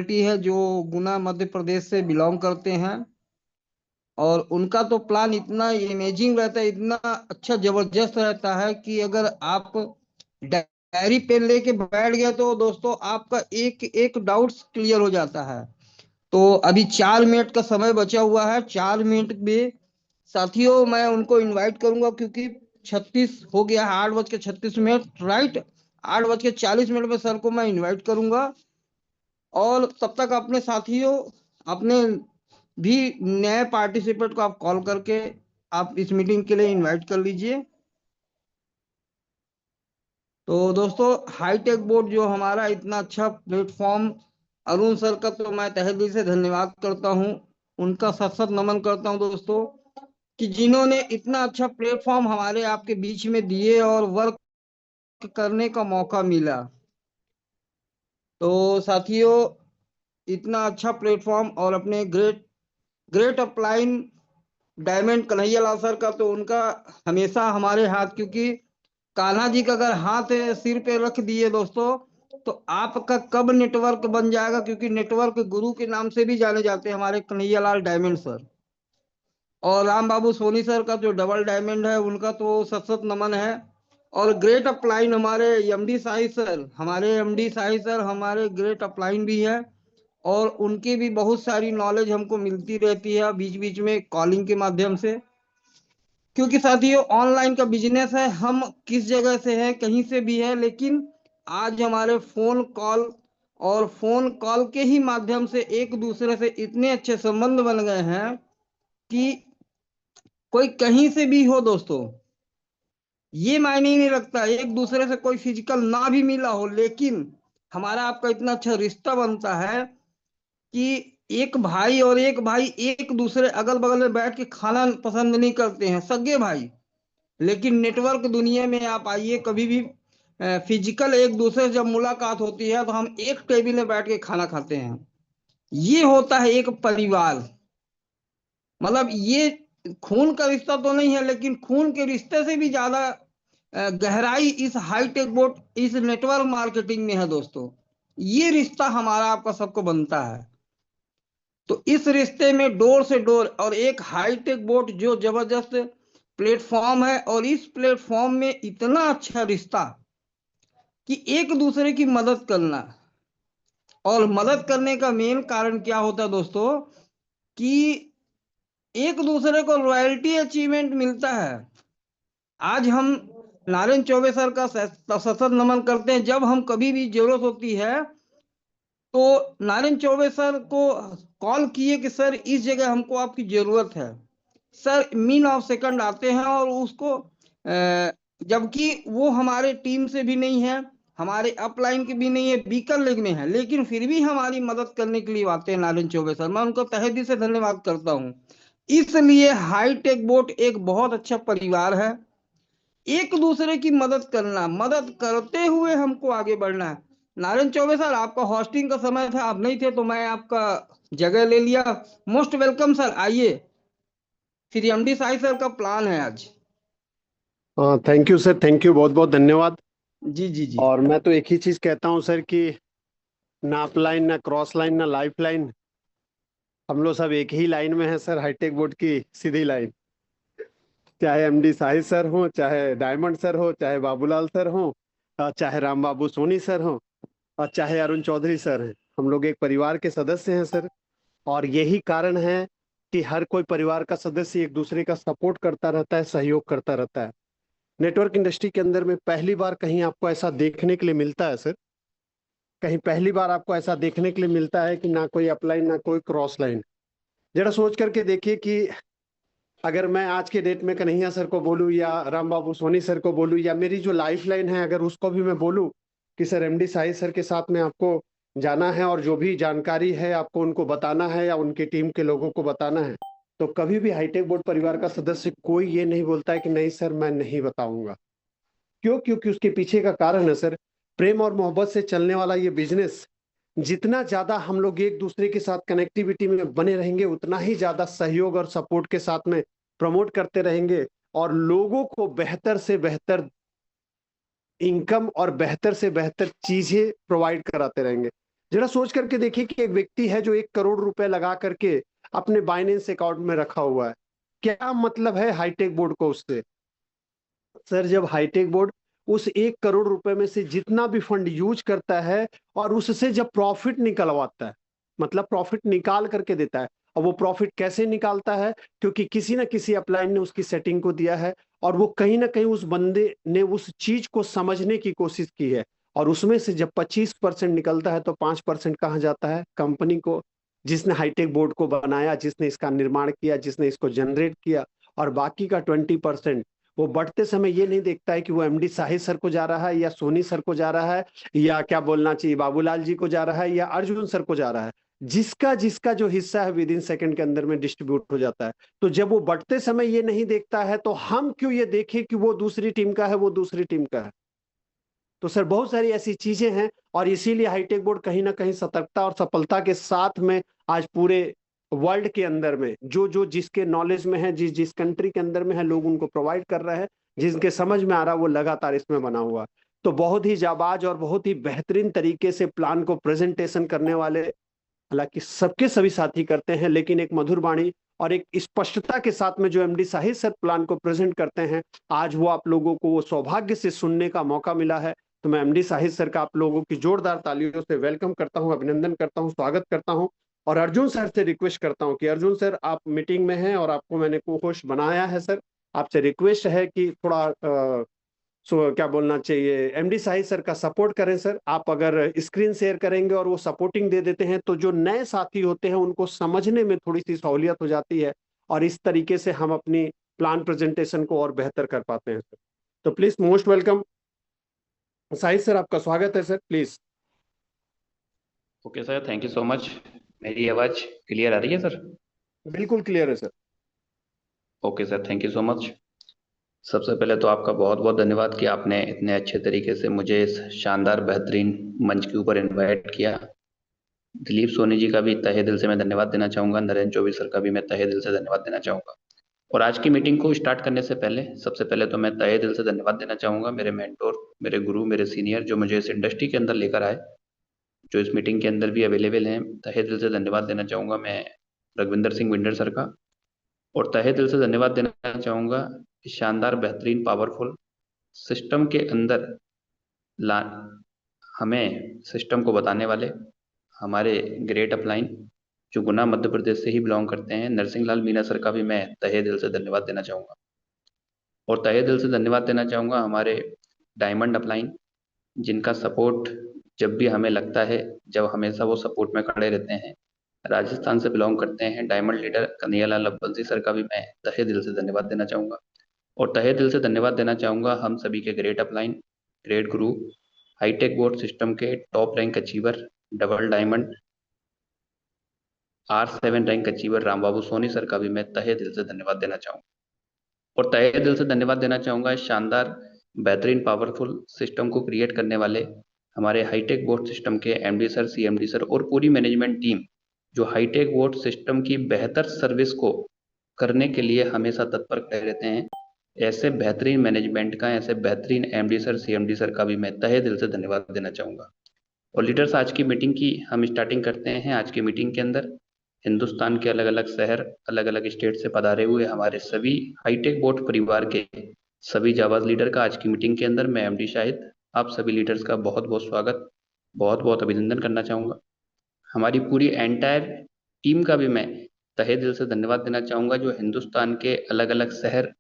है जो गुना मध्य प्रदेश से बिलोंग करते हैं। और उनका तो प्लान इतना इमेजिंग रहता है, इतना अच्छा जबरदस्त रहता है कि अगर आप डायरी पेन लेके बैठ गए तो दोस्तों आपका एक एक डाउट्स क्लियर हो जाता है। तो अभी 4 मिनट का समय बचा हुआ है। 4 मिनट में साथियों मैं उनको इनवाइट करूंगा, क्योंकि 36 हो गया है, 8:36 राइट। 8:40 में सर को मैं इनवाइट करूंगा। और तब तक अपने साथियों, अपने भी नए पार्टिसिपेंट को आप कॉल करके आप इस मीटिंग के लिए इनवाइट कर लीजिए। तो दोस्तों, हाईटेक बोर्ड जो हमारा इतना अच्छा प्लेटफॉर्म, अरुण सर का तो मैं तहे दिल से धन्यवाद करता हूँ। उनका सत सत नमन करता हूँ दोस्तों, कि जिन्होंने इतना अच्छा प्लेटफॉर्म हमारे आपके बीच में दिए और वर्क करने का मौका मिला। तो साथियों, इतना अच्छा प्लेटफॉर्म और अपने great great upline diamond Kanhaiya Lal sir का तो उनका हमेशा हमारे हाथ, क्योंकि कान्हा जी का अगर हाथ सिर पे रख दिए दोस्तों, तो आपका कब नेटवर्क बन जाएगा, क्योंकि नेटवर्क गुरु के नाम से भी जाने जाते हैं हमारे कन्हैया लाल डायमंड सर। और राम बाबू सोनी सर का जो डबल डायमंड है उनका तो सत सत नमन है। और ग्रेट अपलाइन हमारे एमडी साही सर, हमारे एमडी साही सर हमारे ग्रेट अपलाइन भी है। और उनकी भी बहुत सारी नॉलेज हमको मिलती रहती है बीच बीच में कॉलिंग के माध्यम से। क्योंकि साथियों, ऑनलाइन का बिजनेस है, हम किस जगह से हैं, कहीं से भी है, लेकिन आज हमारे फोन कॉल और फोन कॉल के ही माध्यम से एक दूसरे से इतने अच्छे संबंध बन गए हैं कि कोई कहीं से भी हो दोस्तों, ये मायने ही नहीं रखता एक दूसरे से कोई फिजिकल ना भी मिला हो, लेकिन हमारा आपका इतना अच्छा रिश्ता बनता है कि एक भाई और एक भाई एक दूसरे अगल बगल में बैठ के खाना पसंद नहीं करते हैं, सगे भाई। लेकिन नेटवर्क दुनिया में आप आइए कभी भी, फिजिकल एक दूसरे से जब मुलाकात होती है तो हम एक टेबल में बैठ के खाना खाते हैं। ये होता है एक परिवार। मतलब ये खून का रिश्ता तो नहीं है, लेकिन खून के रिश्ते से भी ज्यादा गहराई इस हाईटेक बोट, इस नेटवर्क मार्केटिंग में है दोस्तों। ये रिश्ता हमारा आपका सबको बनता है। तो इस रिश्ते में डोर से डोर और एक हाईटेक बोट जो जबरदस्त प्लेटफॉर्म है, और इस प्लेटफॉर्म में इतना अच्छा रिश्ता कि एक दूसरे की मदद करना। और मदद करने का मेन कारण क्या होता है दोस्तों, कि एक दूसरे को रॉयल्टी अचीवमेंट मिलता है। आज हम नारायण चौबे सर का सशस्त्र नमन करते हैं। जब हम कभी भी जरूरत होती है तो नारायण चौबे सर को कॉल किए कि सर इस जगह हमको आपकी जरूरत है, सर मीन ऑफ सेकंड आते हैं। और उसको जबकि वो हमारे टीम से भी नहीं है, हमारे अपलाइन के भी नहीं है, बीकर लेग में है, लेकिन फिर भी हमारी मदद करने के लिए आते हैं नारायण चौबे सर। मैं उनको तहे दिल से धन्यवाद करता हूँ। इसलिए हाईटेक बोट एक बहुत अच्छा परिवार है। एक दूसरे की मदद करना, मदद करते हुए हमको आगे बढ़ना है। नारायण चौबे सर, आपका होस्टिंग का समय था, आप नहीं थे तो मैं आपका जगह ले लिया। मोस्ट वेलकम सर, आइए। फिर एमडी साई सर का प्लान है आज। हाँ, thank you sir, thank you, बहुत बहुत धन्यवाद। जी जी जी। और मैं तो एक ही चीज कहता हूँ सर कि ना अप लाइन, ना क्रॉस लाइन, ना लाइफ लाइन, हम लोग सब एक ही लाइन में हैं सर, हाईटेक बोर्ड की सीधी लाइन। चाहे एमडी साहिद सर हो, चाहे डायमंड सर हो, चाहे बाबूलाल सर हो, चाहे राम बाबू सोनी सर हो, और चाहे अरुण चौधरी सर हैं, हम लोग एक परिवार के सदस्य हैं सर। और यही कारण है कि हर कोई परिवार का सदस्य एक दूसरे का सपोर्ट करता रहता है, सहयोग करता रहता है। नेटवर्क इंडस्ट्री के अंदर में पहली बार कहीं आपको ऐसा देखने के लिए मिलता है सर, कहीं पहली बार आपको ऐसा देखने के लिए मिलता है कि ना कोई अपलाइन, ना कोई क्रॉस लाइन। जरा सोच करके देखिए कि अगर मैं आज के डेट में कन्हैया सर को बोलूं, या राम बाबू सोनी सर को बोलूं, या मेरी जो लाइफ लाइन है अगर उसको भी मैं बोलूं कि सर एमडी साहिद सर के साथ में आपको जाना है और जो भी जानकारी है आपको उनको बताना है या उनकी टीम के लोगों को बताना है, तो कभी भी हाईटेक बोर्ड परिवार का सदस्य कोई ये नहीं बोलता है कि नहीं सर मैं नहीं बताऊंगा। क्यों? क्योंकि उसके पीछे का कारण है सर, प्रेम और मोहब्बत से चलने वाला ये बिजनेस, जितना ज्यादा हम लोग एक दूसरे के साथ कनेक्टिविटी में बने रहेंगे उतना ही ज्यादा सहयोग और सपोर्ट के साथ में प्रमोट करते रहेंगे, और लोगों को बेहतर से बेहतर इनकम और बेहतर से बेहतर चीजें प्रोवाइड कराते रहेंगे। जरा सोच करके देखिए कि एक व्यक्ति है जो 1 करोड़ रुपए लगा करके अपने बाइनेंस अकाउंट में रखा हुआ है, क्या मतलब है हाईटेक बोर्ड को उससे? सर, जब हाईटेक बोर्ड उस 1 करोड़ रुपए में से जितना भी फंड यूज करता है और उससे जब प्रॉफिट निकलवाता है, मतलब प्रॉफिट निकाल करके देता है, और वो प्रॉफिट कैसे निकालता है? क्योंकि किसी ना किसी अपलाइन ने उसकी सेटिंग को दिया है, और वो कहीं ना कहीं उस बंदे ने उस चीज को समझने की कोशिश की है, और उसमें से जब 25% निकलता है तो 5% कहाँ जाता है? कंपनी को, जिसने हाईटेक बोर्ड को बनाया, जिसने इसका निर्माण किया, जिसने इसको जनरेट किया। और बाकी का 20% वो बढ़ते समय ये नहीं देखता है कि वो एमडी साहिद सर को जा रहा है, या सोनी सर को जा रहा है, या क्या बोलना चाहिए बाबूलाल जी को जा रहा है, या अर्जुन सर को जा रहा है। जिसका जिसका जो हिस्सा है विद इन सेकंड के अंदर में डिस्ट्रीब्यूट हो जाता है। तो जब वो बढ़ते समय ये नहीं देखता है, तो हम क्यों ये देखें कि वो दूसरी टीम का है, वो दूसरी टीम का है? तो सर, बहुत सारी ऐसी चीजें हैं, और इसीलिए हाईटेक बोर्ड कहीं ना कहीं सतर्कता और सफलता के साथ में आज पूरे वर्ल्ड के अंदर में जो जो जिसके नॉलेज में है, जिस जिस कंट्री के अंदर में है, लोग उनको प्रोवाइड कर रहे हैं। जिनके समझ में आ रहा है वो लगातार इसमें बना हुआ है। तो बहुत ही जाबाज और बहुत ही बेहतरीन तरीके से प्लान को प्रेजेंटेशन करने वाले, हालांकि सबके सभी साथी करते हैं, लेकिन एक मधुर वाणी और एक स्पष्टता के साथ में जो एमडी साहिद सर प्लान को प्रेजेंट करते हैं, आज वो आप लोगों को वो सौभाग्य से सुनने का मौका मिला है। तो मैं एमडी साहिद सर का आप लोगों की जोरदार तालियों से वेलकम करता हूं, अभिनंदन करता हूं, स्वागत करता हूं। और अर्जुन सर से रिक्वेस्ट करता हूं कि अर्जुन सर, आप मीटिंग में हैं और आपको मैंने को होस्ट बनाया है सर, आपसे रिक्वेस्ट है कि थोड़ा क्या बोलना चाहिए, एमडी साहिद सर का सपोर्ट करें सर। आप अगर स्क्रीन शेयर करेंगे और वो सपोर्टिंग दे देते हैं, तो जो नए साथी होते हैं उनको समझने में थोड़ी सी सहूलियत हो जाती है, और इस तरीके से हम अपनी प्लान प्रेजेंटेशन को और बेहतर कर पाते हैं सर। तो please most welcome Shahid sir, आपका स्वागत है sir, please. Okay sir, thank you so much. मेरी आवाज़ क्लियर आ रही है सर? बिल्कुल क्लियर है sir. Okay sir, thank you so much. सबसे पहले तो आपका बहुत बहुत धन्यवाद कि आपने इतने अच्छे तरीके से मुझे इस शानदार बेहतरीन मंच के ऊपर इनवाइट किया। दिलीप सोनी जी का भी तहे दिल से मैं धन्यवाद देना चाहूँगा, नरेंद्र चौबे सर का भी मैं तहे दिल से धन्यवाद देना चाहूँगा। और आज की मीटिंग को स्टार्ट करने से पहले सबसे पहले तो मैं तहे दिल से धन्यवाद देना चाहूँगा मेरे मेंटोर, मेरे गुरु, मेरे सीनियर, जो मुझे इस इंडस्ट्री के अंदर लेकर आए, जो इस मीटिंग के अंदर भी अवेलेबल हैं। तहे दिल से धन्यवाद देना चाहूँगा मैं रघविंदर सिंह विंडर सर का। और तहे दिल से धन्यवाद देना चाहूँगा इस शानदार बेहतरीन पावरफुल सिस्टम के अंदर ला हमें सिस्टम को बताने वाले हमारे ग्रेट अपलाइन, जो गुना मध्य प्रदेश से ही बिलोंग करते हैं, नरसिंह लाल मीना सर का भी मैं तहे दिल से धन्यवाद देना चाहूँगा। और तहे दिल से धन्यवाद देना चाहूँगा हमारे डायमंड अपलाइन, जिनका सपोर्ट जब भी हमें लगता है, जब हमेशा वो सपोर्ट में खड़े रहते हैं। राजस्थान से बिलोंग करते हैं डायमंड लीडर कन्हैयालाल अब्बलसी सर का भी मैं तहे दिल से धन्यवाद देना चाहूँगा। और तहे दिल से धन्यवाद देना चाहूँगा हम सभी के great upline, great guru, hitech board system के top rank achiever, double diamond R7 rank achiever Ram Babu Soni sir का भी मैं तहे दिल से धन्यवाद देना चाहूँगा। और तहे दिल से धन्यवाद देना चाहूँगा इस शानदार बेहतरीन पावरफुल सिस्टम को क्रिएट करने वाले हमारे हाईटेक बोर्ड सिस्टम के एमडी सर, सीएमडी सर और पूरी मैनेजमेंट टीम, जो हाईटेक बोर्ड सिस्टम की बेहतर सर्विस को करने के लिए हमेशा तत्पर खड़े रहते हैं। ऐसे बेहतरीन मैनेजमेंट का, ऐसे बेहतरीन एमडी सर, सीएमडी सर का भी मैं तहे दिल से धन्यवाद देना चाहूँगा। और लीडर्स, आज की मीटिंग की हम स्टार्टिंग करते हैं। आज की मीटिंग के अंदर हिंदुस्तान के अलग अलग शहर, अलग अलग स्टेट से पधारे हुए हमारे सभी हाईटेक बोर्ड परिवार के सभी जाबाज लीडर का आज की मीटिंग के अंदर मैं एमडी शाहिद आप सभी लीडर्स का बहुत बहुत स्वागत, बहुत बहुत अभिनंदन करना चाहूँगा। हमारी पूरी एंटायर टीम का भी मैं तहे दिल से धन्यवाद देना चाहूँगा, जो हिंदुस्तान के अलग अलग शहर,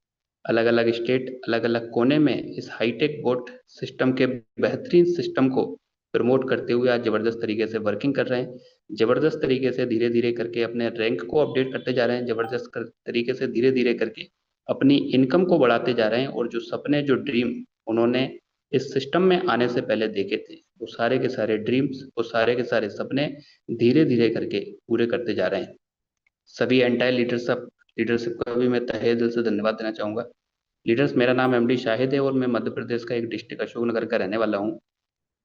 अलग अलग स्टेट, अलग अलग कोने में इस हाईटेक बोर्ड सिस्टम के बेहतरीन सिस्टम को प्रमोट करते हुए आज जबरदस्त तरीके से वर्किंग कर रहे हैं। जबरदस्त तरीके से धीरे धीरे करके अपने रैंक को अपडेट करते जा रहे हैं। जबरदस्त तरीके से धीरे धीरे करके अपनी इनकम को बढ़ाते जा रहे हैं। और जो सपने, जो ड्रीम उन्होंने इस सिस्टम में आने से पहले देखे थे, वो सारे के सारे ड्रीम्स, वो सारे के सारे सपने धीरे धीरे करके पूरे करते जा रहे हैं। सभी एंटायर लीडरशिप का भी मैं तहे दिल से धन्यवाद देना चाहूँगा। लीडर्स, मेरा नाम एमडी शाहिद है और मैं मध्य प्रदेश का एक डिस्ट्रिक्ट अशोकनगर का रहने वाला हूँ।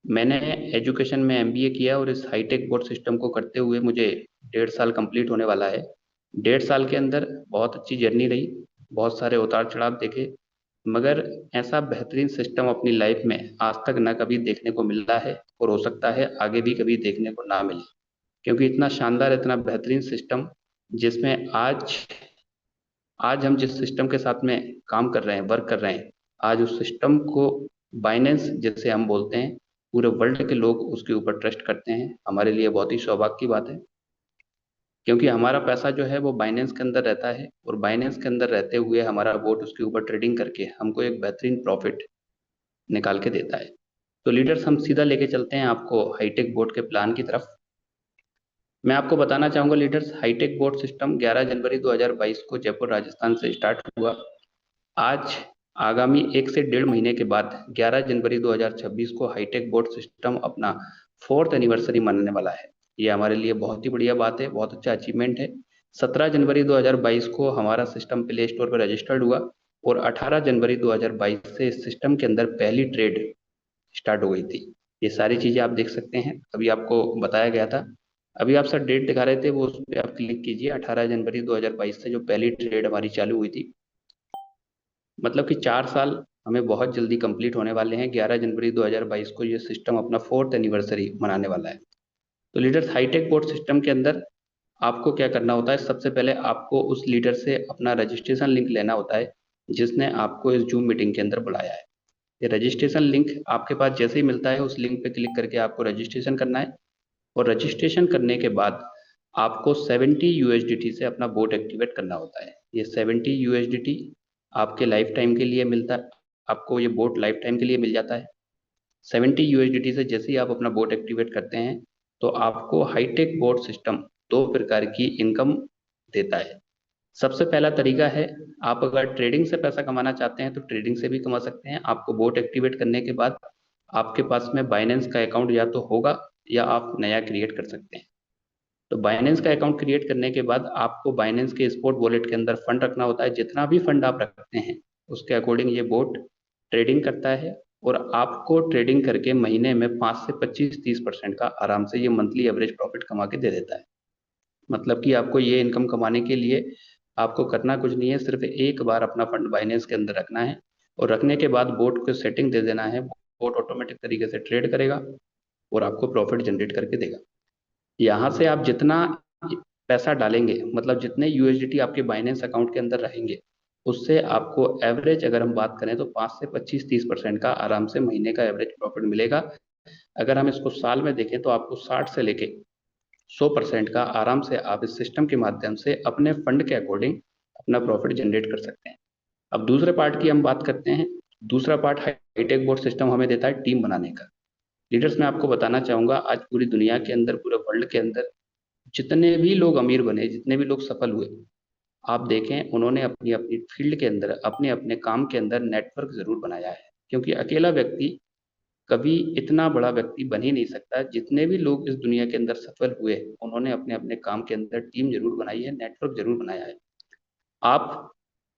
मैंने एजुकेशन में एमबीए किया और इस हाईटेक बोर्ड सिस्टम को करते हुए मुझे 1.5 साल कंप्लीट होने वाला है। 1.5 साल के अंदर बहुत अच्छी जर्नी रही, बहुत सारे उतार चढ़ाव देखे, मगर ऐसा बेहतरीन सिस्टम अपनी लाइफ में आज तक न कभी देखने को मिला है और हो सकता है आगे भी कभी देखने को ना मिले, क्योंकि इतना शानदार, इतना बेहतरीन सिस्टम जिसमें आज हम जिस सिस्टम के साथ में काम कर रहे हैं, वर्क कर रहे हैं, आज उस सिस्टम को बाइनेंस जिसे हम बोलते हैं, पूरे वर्ल्ड के लोग उसके ऊपर ट्रस्ट करते हैं। हमारे लिए बहुत ही सौभाग्य की बात है, क्योंकि हमारा पैसा जो है वो बाइनेंस के अंदर रहता है और बाइनेंस के अंदर रहते हुए हमारा बोट उसके ऊपर ट्रेडिंग करके हमको एक बेहतरीन प्रॉफिट निकाल के देता है। तो लीडर्स, हम सीधा लेके चलते हैं आपको हाईटेक बोट के प्लान की तरफ। मैं आपको बताना चाहूंगा लीडर्स, हाईटेक बोट सिस्टम 11 जनवरी 2022 को जयपुर राजस्थान से स्टार्ट हुआ। आज आगामी 1 से 1.5 महीने के बाद 11 जनवरी 2026 को हाईटेक बोट सिस्टम अपना 4th एनिवर्सरी मनाने वाला है। ये हमारे लिए बहुत ही बढ़िया बात है, बहुत अच्छा अचीवमेंट है। 17 जनवरी 2022 को हमारा सिस्टम प्ले स्टोर पर रजिस्टर्ड हुआ और 18 जनवरी 2022 से इस सिस्टम के अंदर पहली ट्रेड स्टार्ट हो गई थी। ये सारी चीजें आप देख सकते हैं, अभी आपको बताया गया था। अभी आप सर डेट दिखा रहे थे, वो उस पर आप क्लिक कीजिए। 18 जनवरी 2022 से जो पहली ट्रेड हमारी चालू हुई थी, मतलब कि 4 साल हमें बहुत जल्दी कंप्लीट होने वाले हैं। 11 जनवरी 2022 को ये सिस्टम अपना 4th एनिवर्सरी मनाने वाला है। तो लीडर्स, हाईटेक बोट सिस्टम के अंदर आपको क्या करना होता है, सबसे पहले आपको उस लीडर से अपना रजिस्ट्रेशन लिंक लेना होता है जिसने आपको इस जूम मीटिंग के अंदर बुलाया है। ये रजिस्ट्रेशन लिंक आपके पास जैसे ही मिलता है, उस लिंक पे क्लिक करके आपको रजिस्ट्रेशन करना है और रजिस्ट्रेशन करने के बाद आपको 70 USDT से अपना बोट एक्टिवेट करना होता है। ये 70 USDT आपके लाइफ टाइम के लिए मिलता है, आपको ये बोट लाइफ टाइम के लिए मिल जाता है। 70 USDT से जैसे ही आप अपना बोट एक्टिवेट करते हैं तो आपको हाईटेक बोट सिस्टम 2 प्रकार की इनकम देता है। सबसे पहला तरीका है, आप अगर ट्रेडिंग से पैसा कमाना चाहते हैं तो ट्रेडिंग से भी कमा सकते हैं। आपको बोट एक्टिवेट करने के बाद आपके पास में बाइनेंस का अकाउंट या तो होगा या आप नया क्रिएट कर सकते हैं। तो बाइनेंस का अकाउंट क्रिएट करने के बाद आपको बाइनेंस के स्पॉट वॉलेट के अंदर फंड रखना होता है। जितना भी फंड आप रखते हैं उसके अकॉर्डिंग ये बोट ट्रेडिंग करता है और आपको ट्रेडिंग करके महीने में 5 से 25-30% का आराम से ये मंथली एवरेज प्रॉफिट कमा के दे देता है। मतलब कि आपको ये इनकम कमाने के लिए आपको करना कुछ नहीं है, सिर्फ एक बार अपना फंड बाइनेंस के अंदर रखना है और रखने के बाद बोट को सेटिंग दे देना है। बोट ऑटोमेटिक तरीके से ट्रेड करेगा और आपको प्रॉफिट जनरेट करके देगा। यहाँ से आप जितना पैसा डालेंगे, मतलब जितने USDT आपके बाइनेंस अकाउंट के अंदर रहेंगे, उससे आपको एवरेज अगर हम बात करें तो 5 से 25-30% का आराम से महीने का एवरेज प्रॉफिट मिलेगा। अगर हम इसको साल में देखें तो आपको 60 से लेके 100% का आराम से आप इस सिस्टम के माध्यम से अपने फंड के अकॉर्डिंग अपना प्रॉफिट जनरेट कर सकते हैं। अब दूसरे पार्ट की हम बात करते हैं। दूसरा पार्ट हाईटेक बोट सिस्टम हमें देता है टीम बनाने का। लीडर्स, मैं आपको बताना चाहूंगा, आज पूरी दुनिया के अंदर, पूरे वर्ल्ड के अंदर जितने भी लोग अमीर बने, जितने भी लोग सफल हुए, आप देखें उन्होंने अपनी अपनी फील्ड के अंदर, अपने अपने काम के अंदर नेटवर्क जरूर बनाया है। क्योंकि अकेला व्यक्ति कभी इतना बड़ा व्यक्ति बन ही नहीं सकता। जितने भी लोग इस दुनिया के अंदर सफल हुए, उन्होंने अपने अपने काम के अंदर टीम जरूर बनाई है, नेटवर्क जरूर बनाया है। आप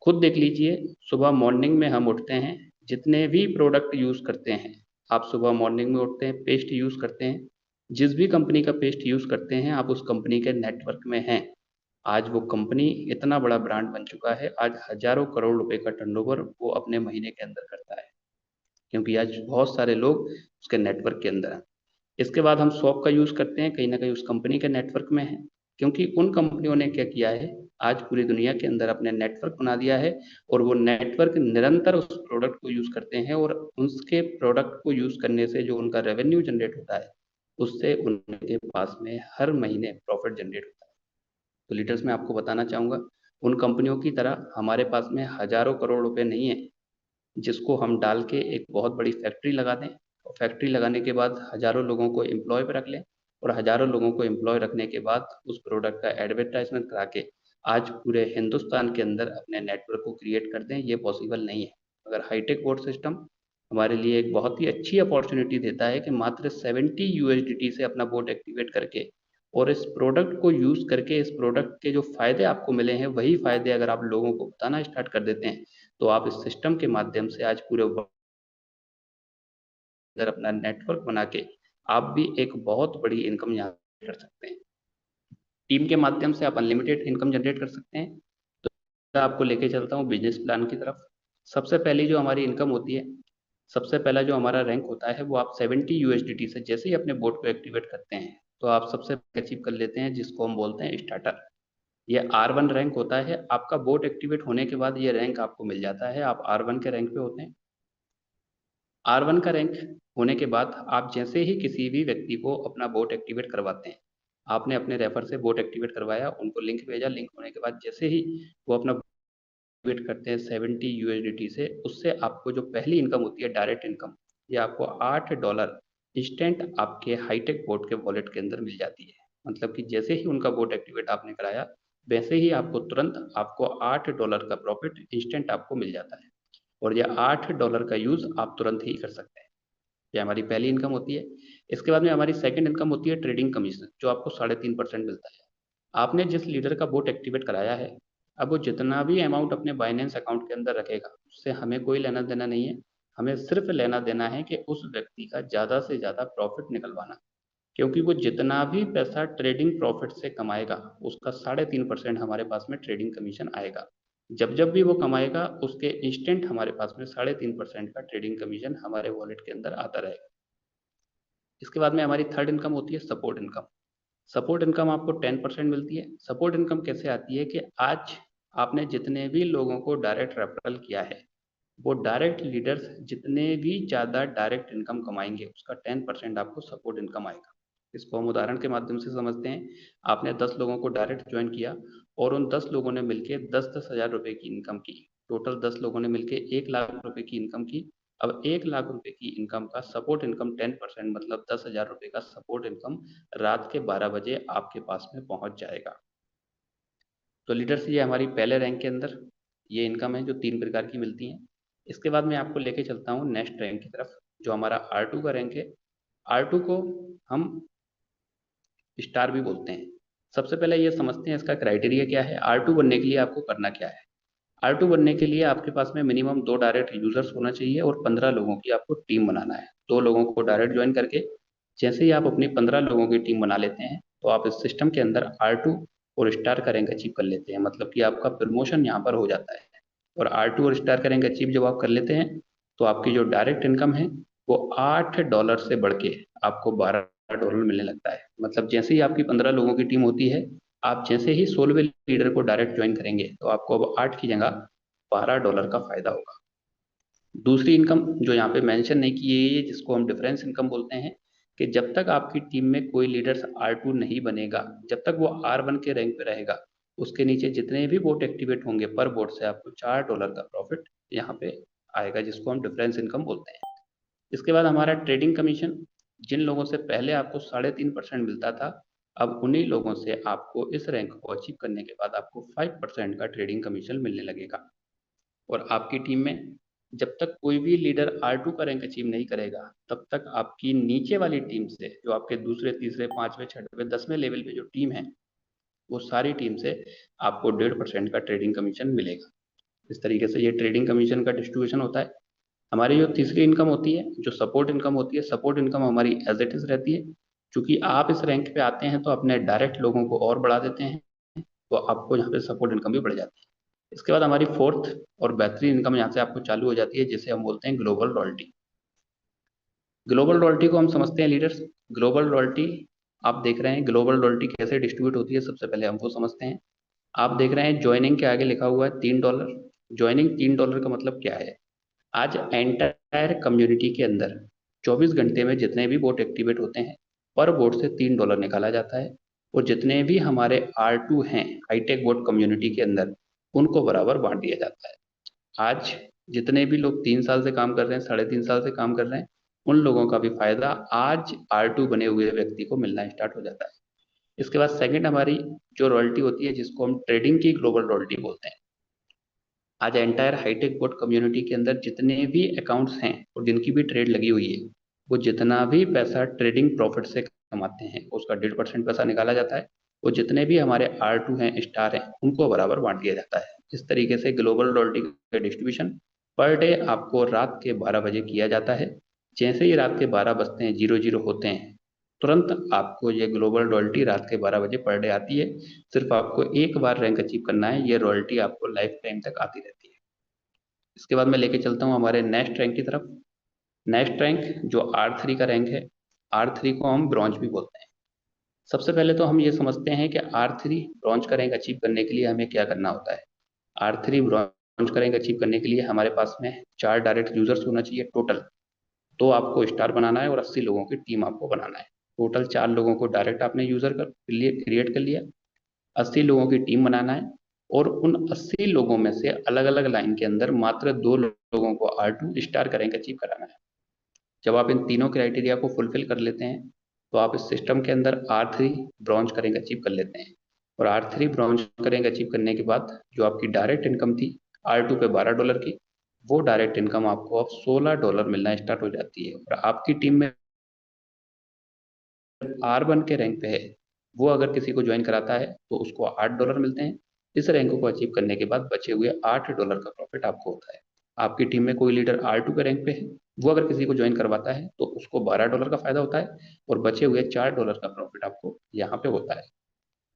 खुद देख लीजिए, सुबह मॉर्निंग में हम उठते हैं, जितने भी प्रोडक्ट यूज करते हैं, आप सुबह मॉर्निंग में उठते हैं, पेस्ट यूज करते हैं, जिस भी कंपनी का पेस्ट यूज करते हैं आप उस कंपनी के नेटवर्क में हैं। आज वो कंपनी इतना बड़ा ब्रांड बन चुका है, आज हजारों करोड़ रुपए का टर्नओवर वो अपने महीने के अंदर करता है, क्योंकि आज बहुत सारे लोग उसके नेटवर्क के अंदर हैं। इसके बाद हम शॉप का यूज करते हैं, कहीं ना कहीं उस कंपनी के नेटवर्क में है, क्योंकि उन कंपनियों ने क्या किया है, आज पूरी दुनिया के अंदर अपने नेटवर्क बना दिया है और वो नेटवर्क निरंतर उस प्रोडक्ट को यूज करते हैं और उसके प्रोडक्ट को यूज करने से जो उनका रेवेन्यू जनरेट होता है, उससे उनके पास में हर महीने प्रॉफिट जनरेट होता है। तो लीडर्स, मैं आपको बताना चाहूंगा, उन कंपनियों की तरह हमारे पास में हजारों करोड़ रुपए नहीं है जिसको हम डाल के एक बहुत बड़ी फैक्ट्री लगा दें और फैक्ट्री लगाने के बाद हजारों लोगों को एम्प्लॉय पे रख लें और हजारों लोगों को एम्प्लॉय रखने के बाद उस प्रोडक्ट का एडवर्टाइजमेंट करा के आज पूरे हिंदुस्तान के अंदर अपने नेटवर्क को क्रिएट कर दें। ये पॉसिबल नहीं है। अगर हाईटेक बोट सिस्टम हमारे लिए एक बहुत ही अच्छी अपॉर्चुनिटी देता है कि मात्र 70 USDT से अपना बोट एक्टिवेट करके और इस प्रोडक्ट को यूज करके इस प्रोडक्ट के जो फायदे आपको मिले हैं, वही फायदे अगर आप लोगों को बताना स्टार्ट कर देते हैं तो आप इस सिस्टम के माध्यम से आज पूरे अंदर अपना नेटवर्क बना के आप भी एक बहुत बड़ी इनकम यहाँ कर सकते हैं। टीम के माध्यम से आप अनलिमिटेड इनकम जनरेट कर सकते हैं। तो आपको लेके चलता हूँ बिजनेस प्लान की तरफ। सबसे पहली जो हमारी इनकम होती है, सबसे पहला जो हमारा रैंक होता है वो आप 70 USDT से जैसे ही अपने बोट को एक्टिवेट करते हैं तो आप सबसे अचीव कर लेते हैं, जिसको हम बोलते हैं स्टार्टर। ये R1 रैंक होता है। आपका बोट एक्टिवेट होने के बाद ये रैंक आपको मिल जाता है, आप R1 के रैंक पे होते हैं। R1 का रैंक होने के बाद आप जैसे ही किसी भी व्यक्ति को अपना बोट एक्टिवेट करवाते हैं, आपने अपने रेफर से बोट एक्टिवेट करवाया, उनको लिंक भेजा, लिंक होने के बाद जैसे ही वो अपना एक्टिवेट करते हैं 70 USDT से, उससे आपको जो पहली इनकम होती है डायरेक्ट इनकम, ये आपको $8 इंस्टेंट आपके हाईटेक बोट के वॉलेट के अंदर मिल जाती है। मतलब कि जैसे ही उनका बोट एक्टिवेट आपने कराया, वैसे ही आपको तुरंत आपको $8 का प्रॉफिट इंस्टेंट आपको मिल जाता है, और यह $8 का यूज आप तुरंत ही कर सकते हैं। ये हमारी पहली इनकम होती है। इसके बाद में हमारी सेकंड इनकम होती है ट्रेडिंग कमीशन, जो आपको 3.5% मिलता है। आपने जिस लीडर का बोट एक्टिवेट कराया है, अब वो जितना भी अमाउंट अपने बाइनेंस अकाउंट के अंदर रखेगा, उससे हमें कोई लेना देना नहीं है। हमें सिर्फ लेना देना है कि उस व्यक्ति का ज़्यादा से ज़्यादा प्रॉफिट निकलवाना, क्योंकि वो जितना भी पैसा ट्रेडिंग प्रॉफिट से कमाएगा, उसका 3.5% हमारे पास में ट्रेडिंग कमीशन आएगा। जब जब भी वो कमाएगा, उसके इंस्टेंट हमारे पास में 3.5% का ट्रेडिंग कमीशन हमारे वॉलेट के अंदर आता रहेगा। इसके बाद में हमारी थर्ड इनकम होती है सपोर्ट इनकम। सपोर्ट इनकम आपको 10% मिलती है। सपोर्ट इनकम कैसे आती है कि आज आपने जितने भी लोगों को डायरेक्ट रेफरल किया है, वो डायरेक्ट लीडर्स जितने भी ज़्यादा डायरेक्ट इनकम कमाएंगे, उसका 10% आपको सपोर्ट इनकम आएगा। इसको हम उदाहरण के माध्यम से समझते हैं। आपने 10 लोगों को डायरेक्ट ज्वाइन किया और उन 10 लोगों ने मिलकर 10-10 हज़ार रुपये की इनकम की। टोटल 10 लोगों ने मिलकर 1 लाख रुपए की इनकम की। अब 1 लाख रुपए की इनकम का सपोर्ट इनकम 10% मतलब 10,000 रुपये का सपोर्ट इनकम रात के 12 बजे आपके पास में पहुंच जाएगा। तो लीडर्स, ये हमारी पहले रैंक के अंदर ये इनकम है जो 3 प्रकार की मिलती हैं। इसके बाद मैं आपको लेके चलता हूँ नेक्स्ट रैंक की तरफ, जो हमारा R2 का रैंक है। R2 को हम स्टार भी बोलते हैं। सबसे पहले ये समझते हैं इसका क्राइटेरिया क्या है। R2 बनने के लिए आपको करना क्या है। R2 बनने के लिए आपके पास में मिनिमम 2 डायरेक्ट यूजर्स होना चाहिए और 15 लोगों की आपको टीम बनाना है। 2 लोगों को डायरेक्ट ज्वाइन करके जैसे ही आप अपनी 15 लोगों की टीम बना लेते हैं, तो आप इस सिस्टम के अंदर R2 और स्टार का रैंक अचीव कर लेते हैं। मतलब कि आपका प्रमोशन यहाँ पर हो जाता है। और R2 और स्टार का रैंक अचीव जब आप कर लेते हैं, तो आपकी जो डायरेक्ट इनकम है वो $8 से बढ़ के आपको $12 मिलने लगता है। मतलब जैसे ही आपकी 15 लोगों की टीम होती है, आप जैसे ही 16वें लीडर को डायरेक्ट ज्वाइन करेंगे, तो आपको अब 8 की जगह $12 का फायदा होगा। दूसरी इनकम जो यहाँ पे मेंशन नहीं की है, जिसको हम डिफरेंस इनकम बोलते हैं, कि जब तक आपकी टीम में कोई लीडर्स R2 नहीं बनेगा, जब तक वो R1 के रैंक पे रहेगा, उसके नीचे जितने भी बोट एक्टिवेट होंगे पर बोट से आपको $4 का प्रॉफिट यहाँ पे आएगा, जिसको हम डिफरेंस इनकम बोलते हैं। इसके बाद हमारा ट्रेडिंग कमीशन। जिन लोगों से पहले आपको 3.5% मिलता था, अब उन्हीं लोगों से आपको इस रैंक को अचीव करने के बाद आपको 5% का ट्रेडिंग कमीशन मिलने लगेगा। और आपकी टीम में जब तक कोई भी लीडर R2 का रैंक अचीव नहीं करेगा, तब तक आपकी नीचे वाली टीम से, जो आपके दूसरे, तीसरे, 5वें, 6वें, 10वें लेवल पे जो टीम है, वो सारी टीम से आपको 1.5% का ट्रेडिंग कमीशन मिलेगा। इस तरीके से ये ट्रेडिंग कमीशन का डिस्ट्रीब्यूशन होता है। हमारी जो तीसरी इनकम होती है, जो सपोर्ट इनकम होती है, सपोर्ट इनकम हमारी एज इट इज रहती है। क्योंकि आप इस रैंक पे आते हैं तो अपने डायरेक्ट लोगों को और बढ़ा देते हैं, तो आपको यहाँ पे सपोर्ट इनकम भी बढ़ जाती है। इसके बाद हमारी फोर्थ और बेहतरीन इनकम यहाँ से आपको चालू हो जाती है, जिसे हम बोलते हैं ग्लोबल रॉयल्टी। ग्लोबल रॉयल्टी को हम समझते हैं लीडर्स। ग्लोबल रॉयल्टी आप देख रहे हैं, ग्लोबल रॉयल्टी कैसे डिस्ट्रीब्यूट होती है, सबसे पहले हम वो समझते हैं। आप देख रहे हैं ज्वाइनिंग के आगे लिखा हुआ है $3। ज्वाइनिंग $3 का मतलब क्या है। आज एंटायर कम्युनिटी के अंदर 24 घंटे में जितने भी बोट एक्टिवेट होते हैं, पर बोट से $3 निकाला जाता है। और जितने भी हमारे R2 हैं हाईटेक बोट कम्युनिटी के अंदर, उनको बराबर बांट दिया जाता है। आज जितने भी लोग 3 साल से काम कर रहे हैं, 3.5 साल से काम कर रहे हैं, उन लोगों का भी फायदा आज R2 बने हुए व्यक्ति को मिलना स्टार्ट हो जाता है। इसके बाद सेकंड हमारी जो रॉयल्टी होती है, जिसको हम ट्रेडिंग की ग्लोबल रॉयल्टी बोलते हैं। आज एंटायर हाईटेक बोट कम्युनिटी के अंदर जितने भी अकाउंट्स हैं और जिनकी भी ट्रेड लगी हुई है, वो जितना भी पैसा ट्रेडिंग प्रॉफिट से कमाते हैं, उसका 1.5% पैसा निकाला जाता है। वो जितने भी हमारे R2 हैं, स्टार हैं, उनको बराबर बांट दिया जाता है। इस तरीके से ग्लोबल रॉयल्टी का डिस्ट्रीब्यूशन पर डे आपको रात के 12 बजे किया जाता है। जैसे ही रात के 12 बजते हैं, 00 होते हैं, तुरंत आपको ये ग्लोबल रॉयल्टी रात के 12 बजे पर डे आती है। सिर्फ आपको एक बार रैंक अचीव करना है, ये रॉयल्टी आपको लाइफ टाइम तक आती रहती है। इसके बाद मैं लेके चलता हूँ हमारे नेक्स्ट रैंक की तरफ। नेक्स्ट रैंक जो R3 का रैंक है, R3 को हम ब्रॉन्ज भी बोलते हैं। सबसे पहले तो हम ये समझते हैं कि R3 ब्रॉन्ज का रैंक अचीव करने के लिए हमें क्या करना होता है। R3 ब्रॉन्ज का रैंक अचीव करने के लिए हमारे पास में 4 डायरेक्ट यूजर्स होना चाहिए टोटल। तो आपको स्टार बनाना है और 80 लोगों की टीम आपको बनाना है। टोटल 4 लोगों को डायरेक्ट आपने यूजर कर लिए क्रिएट कर लिया, 80 लोगों की टीम बनाना है और उन 80 लोगों में से अलग अलग लाइन के अंदर मात्र 2 लोगों को R2 स्टार का रैंक अचीव कराना है। जब आप इन तीनों क्राइटेरिया को फुलफिल कर लेते हैं तो आप इस सिस्टम के अंदर R3 ब्रॉन्ज का रैंक अचीव कर लेते हैं। और R3 ब्रॉन्ज का रैंक अचीव करने के बाद जो आपकी डायरेक्ट इनकम थी R2 पे $12 की, वो डायरेक्ट इनकम आपको अब $16 मिलना स्टार्ट हो जाती है। और आपकी टीम में R1 के रैंक पे है, वो अगर किसी को ज्वाइन कराता है तो उसको $8 मिलते हैं। इस रैंक को अचीव करने के बाद बचे हुए $8 का प्रॉफिट आपको होता है। आपकी टीम में कोई लीडर R2 के रैंक पे है, वो अगर किसी को ज्वाइन करवाता है तो उसको $12 का फायदा होता है और बचे हुए $4 का प्रॉफिट आपको यहाँ पे होता है।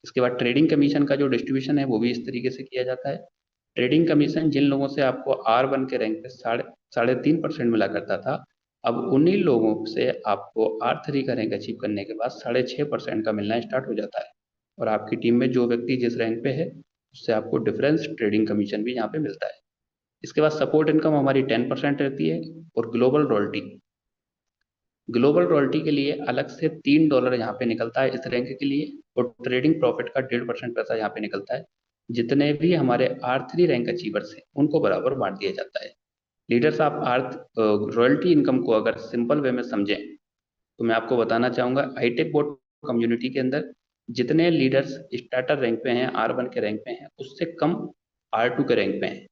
इसके बाद ट्रेडिंग कमीशन का जो डिस्ट्रीब्यूशन है वो भी इस तरीके से किया जाता है। ट्रेडिंग कमीशन जिन लोगों से आपको R1 के रैंक पे 3.5% मिला करता था, अब उन्हीं लोगों से आपको R3 का रैंक अचीव करने के बाद 6.5% का मिलना स्टार्ट हो जाता है। और आपकी टीम में जो व्यक्ति जिस रैंक पे है उससे आपको डिफरेंस ट्रेडिंग कमीशन भी यहाँ पे मिलता है। इसके बाद सपोर्ट इनकम हमारी 10% रहती है। और ग्लोबल रॉयल्टी के लिए अलग से $3 यहाँ पे निकलता है इस रैंक के लिए। और ट्रेडिंग प्रॉफिट का 1.5% पैसा यहाँ पे निकलता है। जितने भी हमारे R3 रैंक अचीवर्स हैं उनको बराबर बांट दिया जाता है। लीडर्स, आप रॉयल्टी इनकम को अगर सिंपल वे में समझें तो मैं आपको बताना चाहूंगा, हाईटेक बोर्ड कम्युनिटी के अंदर जितने लीडर्स स्टार्टर रैंक पे हैं, R1 के रैंक पे हैं, उससे कम R2 के रैंक पे हैं।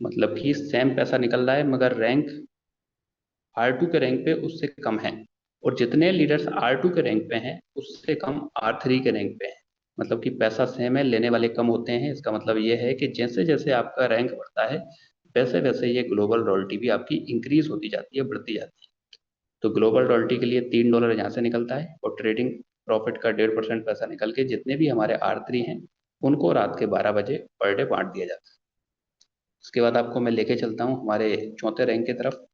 मतलब कि सेम पैसा निकल रहा है मगर रैंक R2 के रैंक पे उससे कम है। और जितने लीडर्स R2 के रैंक पे हैं उससे कम R3 के रैंक पे हैं। मतलब कि पैसा सेम है, लेने वाले कम होते हैं। इसका मतलब ये है कि जैसे जैसे आपका रैंक बढ़ता है वैसे वैसे ये ग्लोबल रॉयल्टी भी आपकी इंक्रीज होती जाती है, बढ़ती जाती है। तो ग्लोबल रॉयल्टी के लिए $3 यहाँ से निकलता है और ट्रेडिंग प्रॉफिट का 1.5% पैसा निकल के जितने भी हमारे R3 हैं उनको रात के 12 बजे पर डे बांट दिया जाता है। इसके बाद आपको मैं लेके चलता हूँ हमारे चौथे रैंक की तरफ।